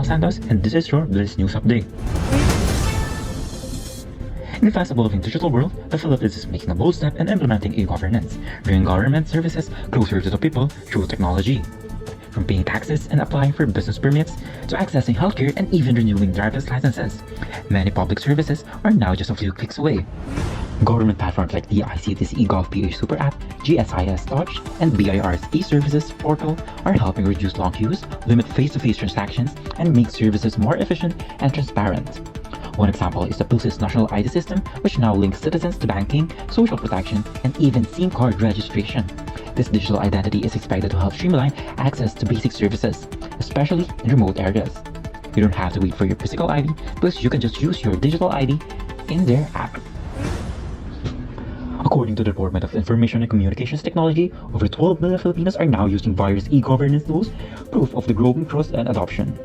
Santos, and this is your latest news update. In the fast-evolving digital world, the Philippines is making a bold step in implementing e-governance, bringing government services closer to the people through technology. From paying taxes and applying for business permits, to accessing healthcare and even renewing driver's licenses, many public services are now just a few clicks away. Government platforms like the ICT's eGov Super App, GSIS Touch, and BIR's e-Services portal are helping reduce long queues, limit face-to-face transactions, and make services more efficient and transparent. One example is the PhilSys National ID System, which now links citizens to banking, social protection, and even SIM card registration. This digital identity is expected to help streamline access to basic services, especially in remote areas. You don't have to wait for your physical ID, because you can just use your digital ID in their app. According to the Department of Information and Communications Technology, over 12 million Filipinos are now using various e-governance tools, proof of the growing trust and adoption.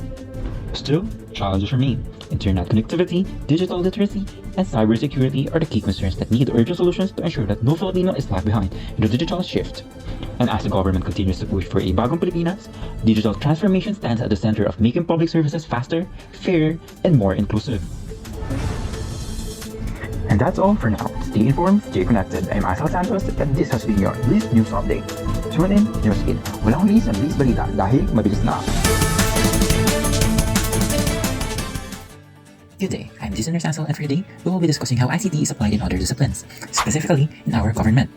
Still, challenges remain. Internet connectivity, digital literacy, and cybersecurity are the key concerns that need urgent solutions to ensure that no Filipino is left behind in the digital shift. And as the government continues to push for a bagong Pilipinas, digital transformation stands at the center of making public services faster, fairer, and more inclusive. And that's all for now. Stay informed, stay connected. I'm 𝘿𝙞𝙨𝙠𝙣𝙚 𝙠𝙪𝙧𝙨 of This has been your latest news update. Tune in, news in. Walang huli sa bilis balita dahil mabilis na. Good day, I'm 𝘿𝙞𝙨𝙯 𝙠𝙪𝙧𝙨, and for today, we will be discussing how ICT is applied in other disciplines, specifically in our government.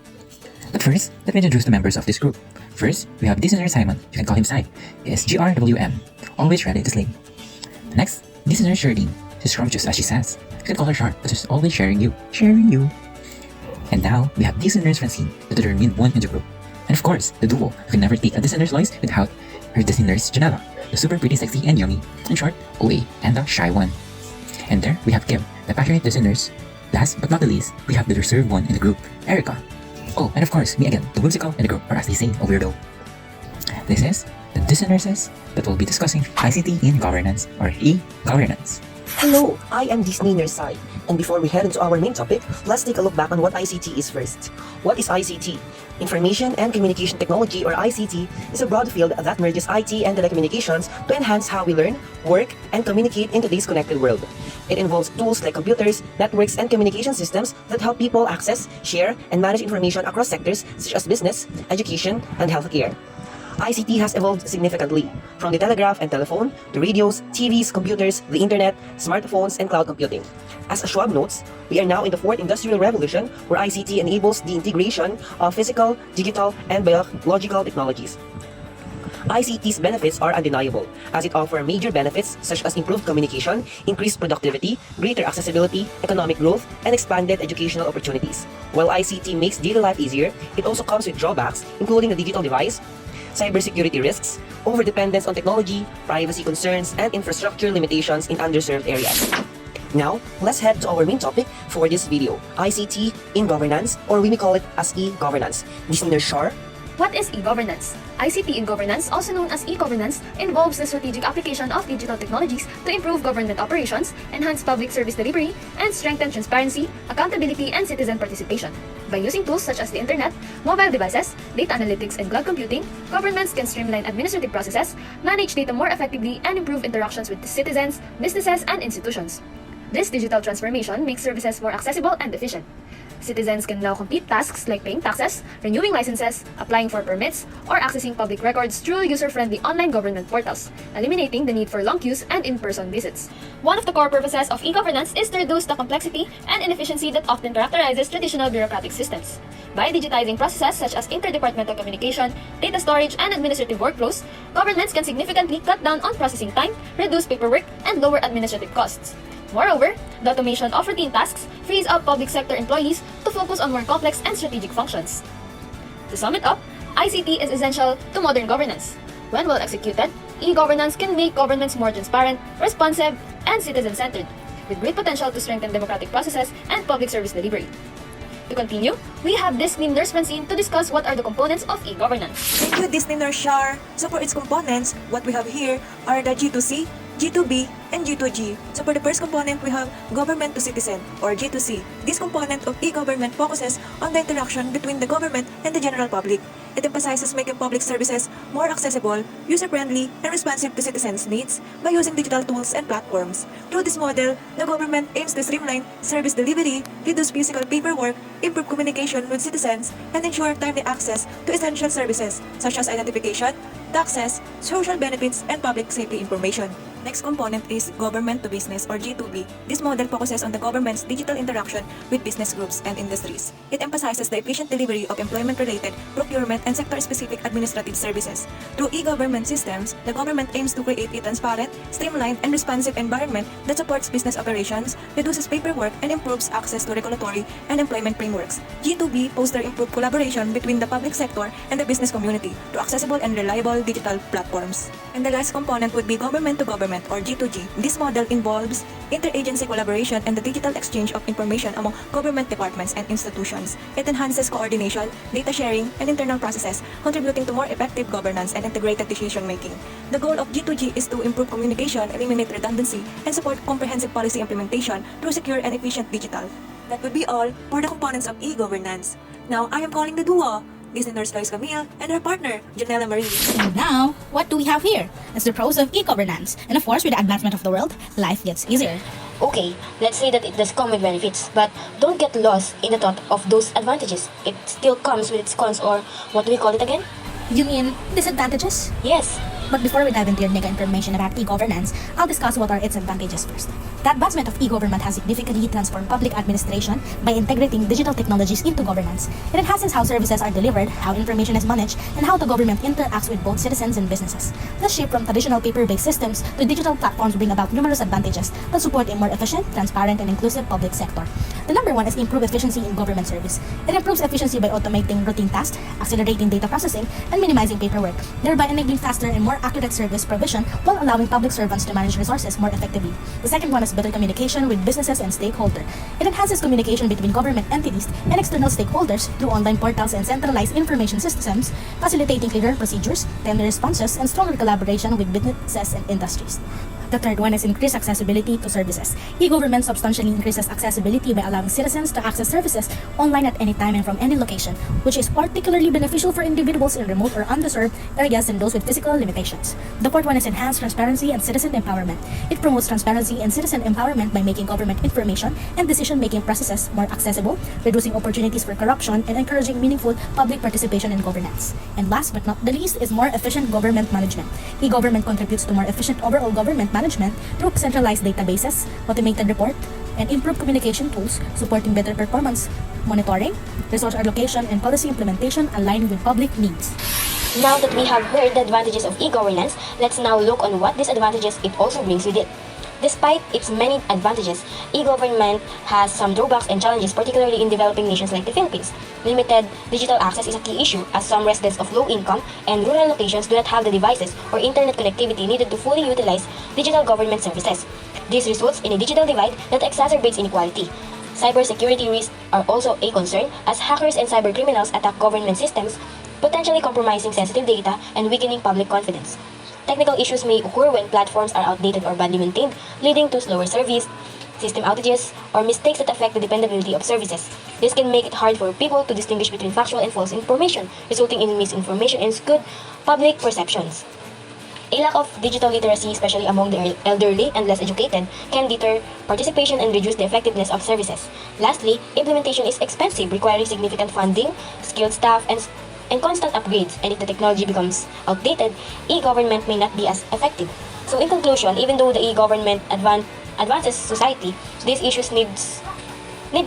But first, let me introduce the members of this group. First, we have 𝘿𝙞𝙨 Simon, you can call him Sai. He is GRWM, always ready to slay. Next, 𝘿𝙞𝙨 Shardine, she's scrumptious as she says. You can call her short, but she's always sharing you. And now, we have 𝘿𝙞𝙨 Francine, the determined one in the group. And of course, the duo, you can never take a 𝘿𝙞𝙨's voice without her 𝘿𝙞𝙨 Janela, the super pretty, sexy, and yummy. In short, OA, and the shy one. And there, we have Kim, the passionate 𝘿𝙞𝙨. Last but not the least, we have the reserved one in the group, Erica. Oh, and of course, me again, the whimsical in the group, or as they say, a weirdo. This is the 𝘿𝙞𝙨es that will be discussing ICT in governance, or e-governance. Hello, I am 𝘿𝙞𝙨 Sai, and before we head into our main topic, let's take a look back on what ICT is first. What is ICT? Information and Communication Technology, or ICT, is a broad field that merges IT and telecommunications to enhance how we learn, work, and communicate in today's connected world. It involves tools like computers, networks, and communication systems that help people access, share, and manage information across sectors such as business, education, and healthcare. ICT has evolved significantly, from the telegraph and telephone to radios, TVs, computers, the internet, smartphones, and cloud computing. As Schwab notes, we are now in the fourth industrial revolution, where ICT enables the integration of physical, digital, and biological technologies. ICT's benefits are undeniable, as it offers major benefits such as improved communication, increased productivity, greater accessibility, economic growth, and expanded educational opportunities. While ICT makes daily life easier, it also comes with drawbacks, including the digital divide, cybersecurity risks, overdependence on technology, privacy concerns, and infrastructure limitations in underserved areas. Now, let's head to our main topic for this video, ICT in governance, or we may call it as e-governance. 𝘿𝙞𝙨 Shar. What is e-governance? ICT in governance, also known as e-governance, involves the strategic application of digital technologies to improve government operations, enhance public service delivery, and strengthen transparency, accountability, and citizen participation. By using tools such as the internet, mobile devices, data analytics, and cloud computing, governments can streamline administrative processes, manage data more effectively, and improve interactions with citizens, businesses, and institutions. This digital transformation makes services more accessible and efficient. Citizens can now complete tasks like paying taxes, renewing licenses, applying for permits, or accessing public records through user-friendly online government portals, eliminating the need for long queues and in-person visits. One of the core purposes of e-governance is to reduce the complexity and inefficiency that often characterizes traditional bureaucratic systems. By digitizing processes such as interdepartmental communication, data storage, and administrative workflows, governments can significantly cut down on processing time, reduce paperwork, and lower administrative costs. Moreover, the automation of routine tasks frees up public sector employees to focus on more complex and strategic functions. To sum it up, ICT is essential to modern governance. When well executed, e-governance can make governments more transparent, responsive, and citizen-centered, with great potential to strengthen democratic processes and public service delivery. To continue, we have 𝘿𝙞𝙨 Francine to discuss what are the components of e-governance. Thank you, 𝘿𝙞𝙨 Shar. So for its components, what we have here are the G2C, G2B, and G2G. So for the first component, we have government to citizen, or G2C. This component of e-government focuses on the interaction between the government and the general public. It emphasizes making public services more accessible, user-friendly, and responsive to citizens' needs by using digital tools and platforms. Through this model, the government aims to streamline service delivery, reduce physical paperwork, improve communication with citizens, and ensure timely access to essential services such as identification, taxes, social benefits, and public safety information. Next component is government to business or G2B. This model focuses on the government's digital interaction with business groups and industries. It emphasizes the efficient delivery of employment-related, procurement, and sector-specific administrative services. Through e-government systems, the government aims to create a transparent, streamlined, and responsive environment that supports business operations, reduces paperwork, and improves access to regulatory and employment frameworks. G2B fosters improved collaboration between the public sector and the business community through accessible and reliable digital platforms. And the last component would be government to government or G2G. This model involves interagency collaboration and the digital exchange of information among government departments and institutions. It enhances coordination, data sharing, and internal processes, contributing to more effective governance and integrated decision-making. The goal of G2G is to improve communication, eliminate redundancy, and support comprehensive policy implementation through secure and efficient digital. That would be all for the components of e-governance. Now, I am calling the duo, listeners Lois Camille and her partner, 𝘿𝙞𝙨𝙠𝙣𝙪. And now, what do we have here? It's the pros of e-governance. And of course, with the advancement of the world, life gets easier. Okay, let's say that it does come with benefits, but don't get lost in the thought of those advantages. It still comes with its cons, or what do we call it again? You mean disadvantages? Yes. But before we dive into your nigga information about e-governance, I'll discuss what are its advantages first. The advancement of e-government has significantly transformed public administration by integrating digital technologies into governance. It enhances how services are delivered, how information is managed, and how the government interacts with both citizens and businesses. The shift from traditional paper-based systems to digital platforms bring about numerous advantages that support a more efficient, transparent, and inclusive public sector. The number one is improved efficiency in government service. It improves efficiency by automating routine tasks, accelerating data processing, and minimizing paperwork, thereby enabling faster and more accurate service provision while allowing public servants to manage resources more effectively. The second one is better communication with businesses and stakeholders. It enhances communication between government entities and external stakeholders through online portals and centralized information systems, facilitating clearer procedures, timely responses, and stronger collaboration with businesses and industries. The third one is increased accessibility to services. E-government substantially increases accessibility by allowing citizens to access services online at any time and from any location, which is particularly beneficial for individuals in remote or underserved areas and those with physical limitations. The fourth one is enhanced transparency and citizen empowerment. It promotes transparency and citizen empowerment by making government information and decision-making processes more accessible, reducing opportunities for corruption, and encouraging meaningful public participation in governance. And last but not the least is more efficient government management. E-government contributes to more efficient overall government management through centralized databases, automated report, and improved communication tools, supporting better performance monitoring, resource allocation, and policy implementation aligned with public needs. Now that we have heard the advantages of e-governance, let's now look on what disadvantages it also brings with it. Despite its many advantages, e-government has some drawbacks and challenges, particularly in developing nations like the Philippines. Limited digital access is a key issue, as some residents of low income and rural locations do not have the devices or internet connectivity needed to fully utilize digital government services. This results in a digital divide that exacerbates inequality. Cybersecurity risks are also a concern, as hackers and cybercriminals attack government systems, potentially compromising sensitive data and weakening public confidence. Technical issues may occur when platforms are outdated or badly maintained, leading to slower service, system outages, or mistakes that affect the dependability of services. This can make it hard for people to distinguish between factual and false information, resulting in misinformation and skewed public perceptions. A lack of digital literacy, especially among the elderly and less educated, can deter participation and reduce the effectiveness of services. Lastly, implementation is expensive, requiring significant funding, skilled staff, and constant upgrades, and if the technology becomes outdated, e-government may not be as effective. So in conclusion, even though the e-government advances society, these issues need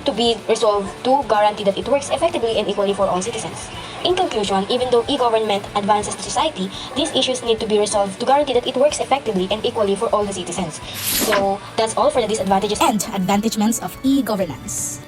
to be resolved to guarantee that it works effectively and equally for all citizens. In conclusion, even though e-government advances the society, these issues need to be resolved to guarantee that it works effectively and equally for all the citizens. So that's all for the disadvantages And advantagements of e-governance.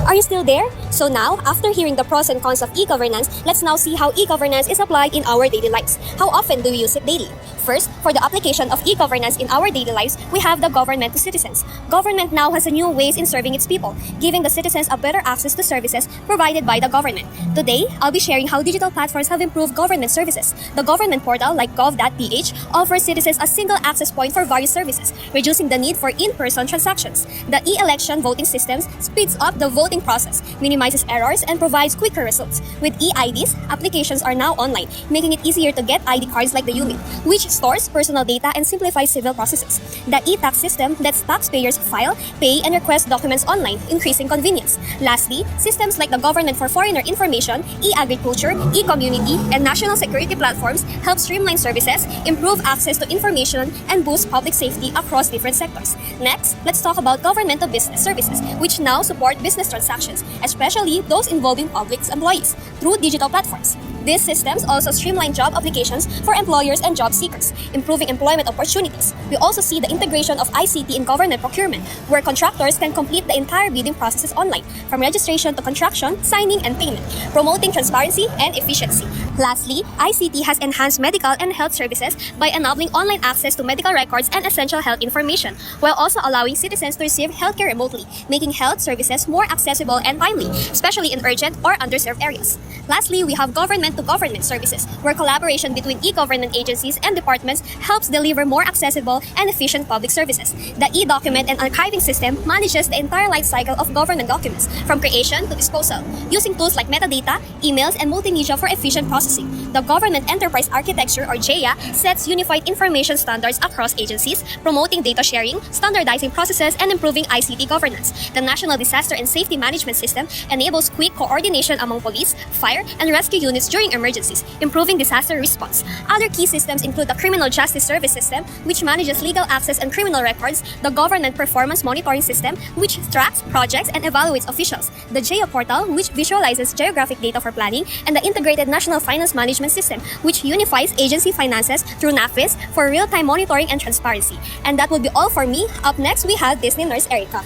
Are you still there? So now, after hearing the pros and cons of e-governance, let's now see how e-governance is applied in our daily lives. How often do we use it daily? First, for the application of e-governance in our daily lives, we have the government to citizens. Government now has a new ways in serving its people, giving the citizens a better access to services provided by the government. Today, I'll be sharing how digital platforms have improved government services. The government portal like 𝘿𝙞𝙨 offers citizens a single access point for various services, reducing the need for in-person transactions. The e-election voting systems speeds up the voting process, minimizes errors, and provides quicker results. With e-IDs, applications are now online, making it easier to get ID cards like the UMID, which stores personal data and simplifies civil processes. The e-tax system lets taxpayers file, pay, and request documents online, increasing convenience. Lastly, systems like the Government for Foreigner Information, e-agriculture, e-community, and national security platforms help streamline services, improve access to information, and boost public safety across different sectors. Next, let's talk about government-to-business services, which now support business transactions, especially those involving public employees, through digital platforms. These systems also streamline job applications for employers and job seekers, improving employment opportunities. We also see the integration of ICT in government procurement, where contractors can complete the entire bidding processes online, from registration to contraction, signing, and payment, promoting transparency and efficiency. Lastly, ICT has enhanced medical and health services by enabling online access to medical records and essential health information, while also allowing citizens to receive healthcare remotely, making health services more accessible and timely, especially in urgent or underserved areas. Lastly, we have government-to-government services, where collaboration between e-government agencies and departments helps deliver more accessible and efficient public services. The e-document and archiving system manages the entire life cycle of government documents, from creation to disposal, using tools like metadata, emails, and multimedia for efficient processing. The Government Enterprise Architecture, or GEA, sets unified information standards across agencies, promoting data sharing, standardizing processes, and improving ICT governance. The National Disaster and Safety Management System enables quick coordination among police, fire, and rescue units during emergencies, improving disaster response. Other key systems include the Criminal Justice Service System, which manages legal access and criminal records, the Government Performance Monitoring System, which tracks projects and evaluates officials, the GEO Portal, which visualizes geographic data for planning, and the Integrated National Finance Management System, which unifies agency finances through NAFIS for real-time monitoring and transparency. And that would be all for me. Up next, we have Disney nurse Erica.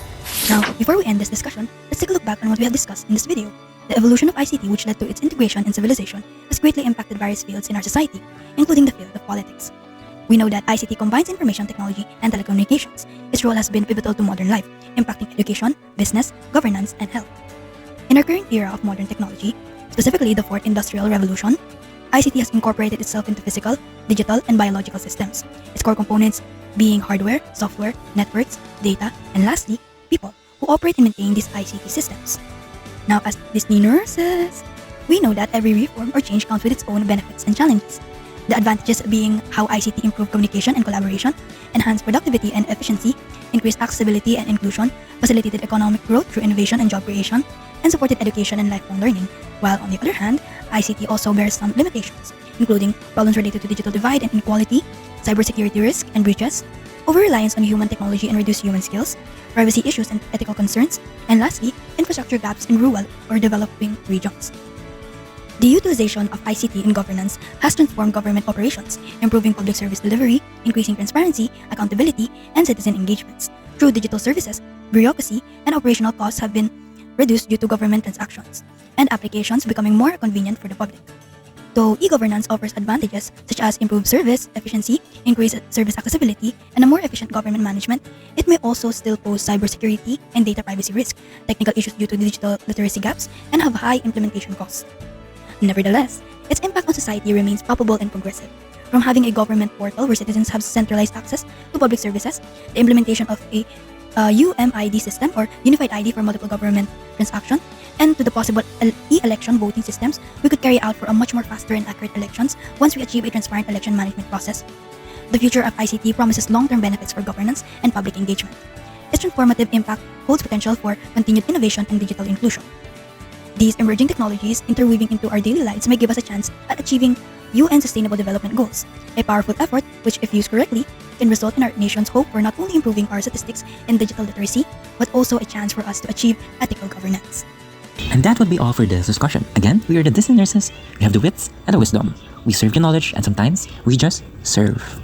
Now, before we end this discussion, let's take a look back on what we have discussed in this video. The evolution of ICT, which led to its integration in civilization, has greatly impacted various fields in our society, including the field of politics. We know that ICT combines information technology and telecommunications. Its role has been pivotal to modern life, impacting education, business, governance, and health. In our current era of modern technology, specifically the Fourth Industrial Revolution, ICT has incorporated itself into physical, digital, and biological systems, its core components being hardware, software, networks, data, and lastly, people who operate and maintain these ICT systems. Now, as Disney nurses, we know that every reform or change comes with its own benefits and challenges. The advantages being how ICT improve communication and collaboration, enhance productivity and efficiency, increase accessibility and inclusion, facilitated economic growth through innovation and job creation, and supported education and lifelong learning. While on the other hand, ICT also bears some limitations, including problems related to digital divide and inequality, cybersecurity risk and breaches, over-reliance on human technology and reduced human skills, privacy issues and ethical concerns, and lastly, infrastructure gaps in rural or developing regions. The utilization of ICT in governance has transformed government operations, improving public service delivery, increasing transparency, accountability, and citizen engagements. Through digital services, bureaucracy and operational costs have been reduced due to government transactions, and applications becoming more convenient for the public. Though e-governance offers advantages such as improved service efficiency, increased service accessibility, and a more efficient government management, it may also still pose cybersecurity and data privacy risk, technical issues due to digital literacy gaps, and have high implementation costs. Nevertheless, its impact on society remains palpable and progressive. From having a government portal where citizens have centralized access to public services, the implementation of a UMID system or Unified ID for multiple government transactions, and to the possible e-election voting systems we could carry out for a much more faster and accurate elections once we achieve a transparent election management process. The future of ICT promises long-term benefits for governance and public engagement. Its transformative impact holds potential for continued innovation and digital inclusion. These emerging technologies interweaving into our daily lives may give us a chance at achieving UN Sustainable Development Goals, a powerful effort which, if used correctly, can result in our nation's hope for not only improving our statistics in digital literacy, but also a chance for us to achieve ethical governance. And that would be all for this discussion. Again, we are the Disney nurses. We have the wits and the wisdom. We serve you knowledge, and sometimes we just serve.